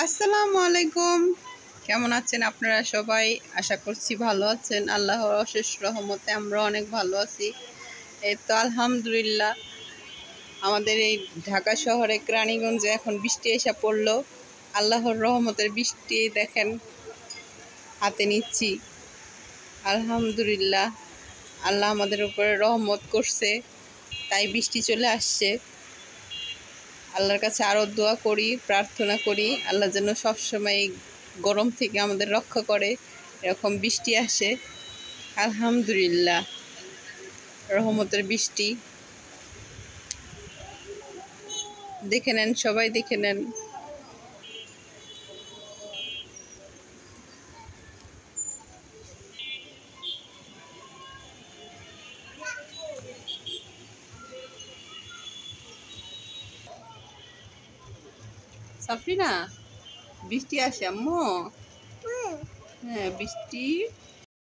আসসালামু আলাইকুম। কেমন আছেন আপনারা সবাই? আশা করছি ভালো আছেন। আল্লাহর অশেষ রহমতে আমরা অনেক ভালো আছি। এই তো আলহামদুলিল্লাহ, আমাদের এই ঢাকা শহরে কেরানীগঞ্জে এখন বৃষ্টি এসে পড়লো। আল্লাহর রহমতের বৃষ্টি দেখেন হাতে নিচ্ছি। আলহামদুলিল্লাহ, আল্লাহ আমাদের উপরে রহমত করছে, তাই বৃষ্টি চলে আসছে। আল্লাহর কাছে আরও দোয়া করি, প্রার্থনা করি আল্লাহ যেন সবসময় এই গরম থেকে আমাদের রক্ষা করে, এরকম বৃষ্টি আসে। আলহামদুলিল্লাহ, রহমতের বৃষ্টি দেখে নেন, সবাই দেখে নেন। সাফরিনা, বৃষ্টি আসে আম্মু। হ্যাঁ, বৃষ্টি